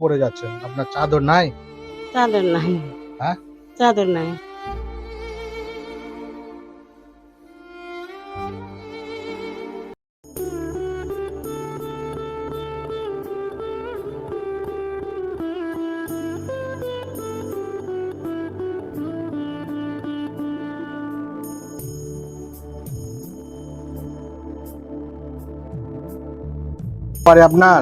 পরে যাচ্ছেন, আপনার চাদর নাই? চাদর নাই। হ্যাঁ, চাদর নাই। পারে আপনার?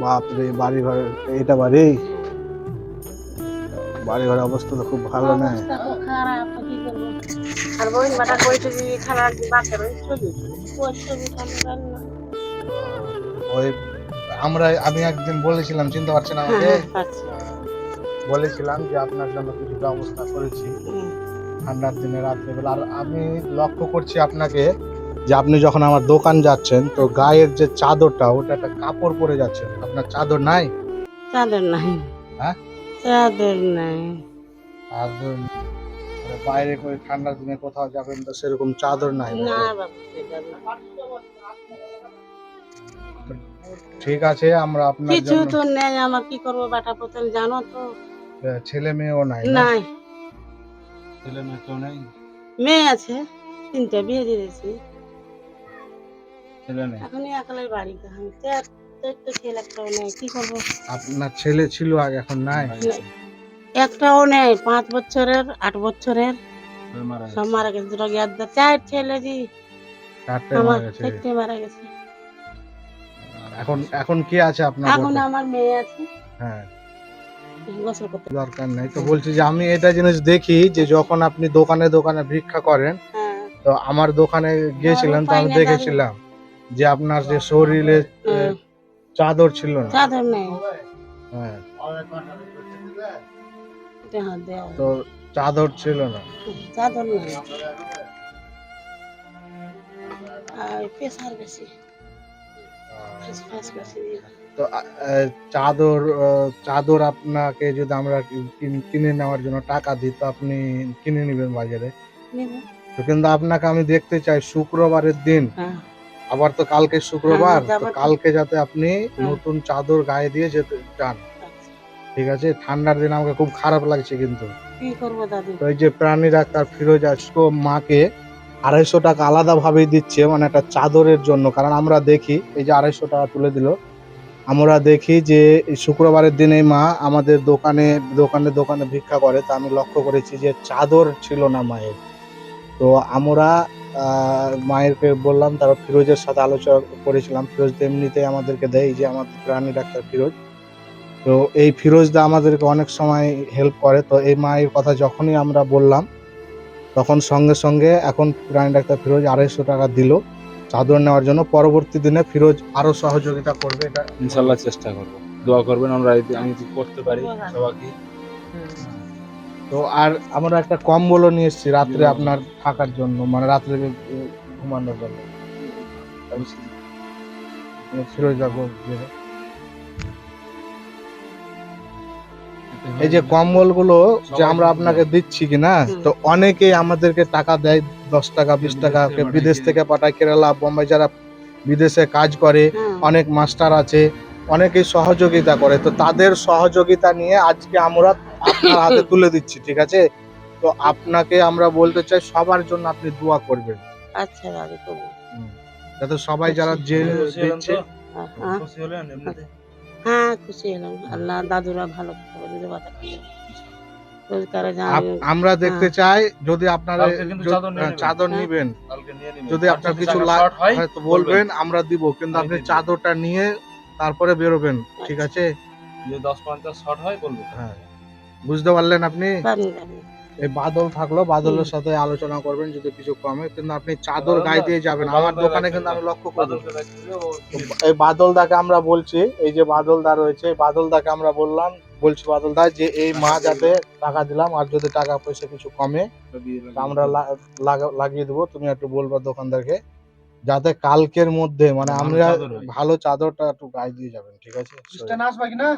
বাপরে, বাড়ি ঘর, এটা বাড়ি? বাড়ি ঘরের অবস্থা তো খুব ভালো না। অবস্থা খুব খারাপ, তো কি করবো? আর বইন বাটা কইছে যে খারাপ বাপের ওই ছবি খালি না। ওই আমি একদিন বলেছিলাম, চিনতে পারছেন আমাকে? হ্যাঁ, পাচ্ছি। বলেছিলাম যে আপনার জন্য কিছু ব্যবস্থা করেছি ঠান্ডার দিনে রাত্রেবেলা। আর আমি লক্ষ্য করছি আপনাকে যে আপনি যখন আমার দোকান যাচ্ছেন তো গায়ের যে চাদরটা, ওটা একটা কাপড় পরে যাচ্ছেন, আপনার চাদর নাই? চাদর নাই। হ্যাঁ, চাদর নাই। আর বাইরে করে ঠান্ডার দিনে কোথাও যাবেন তো সেরকম চাদর নাই? না বাবু, চাদর নাই। ঠিক আছে, আমরা আপনার কিছু জন্য তো নেই, আমার কি করবো? বাটা পোতন জানো তো। ছেলে মেয়েও নাই না? নাই। ছেলে মেয়ে কেউ নেই? মেয়ে আছে, 3টা বিয়ে দিয়ে দিয়েছি। ছেলে নেই? এখন একালাই বাড়ি আমি তো ছেলে একটাও নেই, কি করবো? আপনার ছেলে ছিল আগে, এখন নাই? একটাও নেই। 5 বছরের, 8 বছরের সব মারা গেছে। দুটো গিয়ে 4 ছেলে জি, চারটে আমার মারা গেছে। 4টে মারা গেছে। এখন এখন কি আছে আপনার? এখন আমার মেয়ে আছে, হ্যাঁ, গোসল করতে। দরকার নাই তো। বলছি যে আমি এটা জিনিস দেখি যে যখন আপনি দোকানে দোকানে ভিক্ষা করেন, হ্যাঁ, তো আমার দোকানে গিয়েছিলাম তো আমি দেখেছিলাম যে আপনার যে শরীরে চাদর ছিল না। চাদর নেই। হ্যাঁ, দেও। তো চাদর ছিল না। চাদর নেই। আর প্রেসার বেশি, ফেসফাস বেশি। তো চাদর চাদর আপনাকে যদি আমরা কিনে নেওয়ার জন্য টাকা দিই তো আপনি কিনে নেবেন বাজারে। নেব। তো কিন্তু আপনাকে আমি দেখতে চাই শুক্রবারের দিন, হ্যাঁ, আবার তো কালকে শুক্রবার, হ্যাঁ, তো কালকে যাতে আপনি নতুন চাদর গায়ে দিয়ে যেতে চান। আচ্ছা। ঠিক আছে, ঠান্ডার দিন আমাকে খুব খারাপ লাগছে কিন্তু। কি করবো দাদু? তো এই যে প্রাণী ডাক্তার ফিরোজ আজকে মাকে 250 টাকা আলাদা ভাবেই দিচ্ছে, মানে একটা চাদরের জন্য। কারণ আমরা দেখি, এই যে 250 টাকা তুলে দিল, আমরা দেখি যে এই শুক্রবারের দিনে মা আমাদের দোকানে দোকানে দোকানে ভিক্ষা করে। তা আমি লক্ষ্য করেছি যে চাদর ছিল না মায়ের। তো আমরা মায়েরকে বললাম, তারপর ফিরোজের সাথে আলোচনা করেছিলাম। ফিরোজ তো এমনিতেই আমাদেরকে দেয়, এই যে আমাদের প্রাণী ডাক্তার ফিরোজ। তো এই ফিরোজদা আমাদেরকে অনেক সময় হেল্প করে। তো এই মায়ের কথা যখনই আমরা বললাম, তখন সঙ্গে সঙ্গে এখন প্রাণী ডাক্তার ফিরোজ 250 টাকা দিল চাদর নেওয়ার জন্য। পরবর্তী দিনে ফিরোজ আরো সহযোগিতা করবে, এটা ইনশাল্লাহ চেষ্টা করব। দোয়া করবেন, আমরা আমি যদি করতে পারি সবাইকে। তো আর আমরা একটা কম্বলও নিয়ে এসেছি রাত্রে আপনার থাকার জন্য, মানে রাত্রে ঘুমানোর জন্য। ফিরোজ বাবু, এই যে কম্বল গুলো যে আমরা আপনাকে দিচ্ছি কিনা, তো অনেকেই আমাদেরকে টাকা দেয়, 10 টাকা 20 টাকা, বিদেশ থেকে পাঠায়, কেরালা বোম্বাই যারা বিদেশে কাজ করে, অনেক মাস্টার আছে, অনেকেই সহযোগিতা করে। তো তাদের সহযোগিতা নিয়ে আজকে আমরা আপনার হাতে তুলে দিচ্ছি, ঠিক আছে? তো আপনাকে আমরা বলতে চাই সবার জন্য আপনি দোয়া করবেন। আচ্ছা দাদু, করবো। যাতে সবাই যারা যে দিচ্ছে। হ্যাঁ, খুশি হলাম। আল্লাহ দাদুরা ভালো থাকবে, যদি বাতা করে রোজগারে আমরা দেখতে চাই যদি আপনারা চাদর নিবেন, যদি আপনার কিছু হয় তো বলবেন, আমরা দিব। কিন্তু আপনি চাদরটা নিয়ে তারপরে বেরোবেন, ঠিক আছে? যদি 10-50 শর্ট হয় বলবো। হ্যাঁ, বুঝতে পারলেন আপনি? এই বাদল থাকলো, বাদলের সাথে আলোচনা করবেন যদি কিছু কমে। কিন্তু আপনি চাদর গায়ে দিয়ে যাবেন আমার দোকানে, কিন্তু আমি লক্ষ্য করব। এই বাদলদাকে আমরা বলছি, এই যে বাদলদা রয়েছে, বাদলদাকে আমরা বলছি বাদলদা যে এই মা যাতে টাকা দিলাম, আর যদি টাকা পয়সা কিছু কমে আমরা লাগিয়ে দেবো। তুমি একটু বলবা দোকানদারকে যাতে কালকের মধ্যে, মানে আমরা ভালো চাদরটা একটু গায়ে দিয়ে যাবেন, ঠিক আছে? আসবা কি না?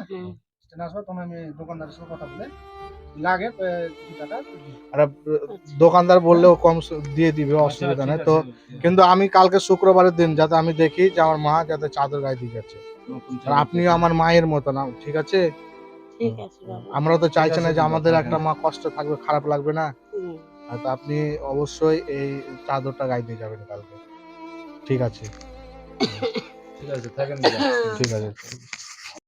আসবা, তুমি আমি দোকানদারের সাথে কথা বলে লাগে আর দোকানদার বললেও কম দিয়ে দিবে, অসুবিধা নেই তো। কিন্তু আমি কালকে শুক্রবারের দিন যাতে আমি দেখি যে আমার মা যাতে চাদর গায়ে দিয়ে যাচ্ছে, আর আপনিও আমার মায়ের মতো না, ঠিক আছে? ঠিক আছে বাবা। আমরা তো চাইছি না আছে যে বাবা, আমাদের থাকেন। একটা মা কষ্ট থাকবে, খারাপ লাগবে না। হুম। আর তো আপনি অবশ্যই এই চাদরটা গায়ে দিয়ে যাবেন কালকে, ঠিক আছে? ঠিক আছে থাকেন। ঠিক আছে।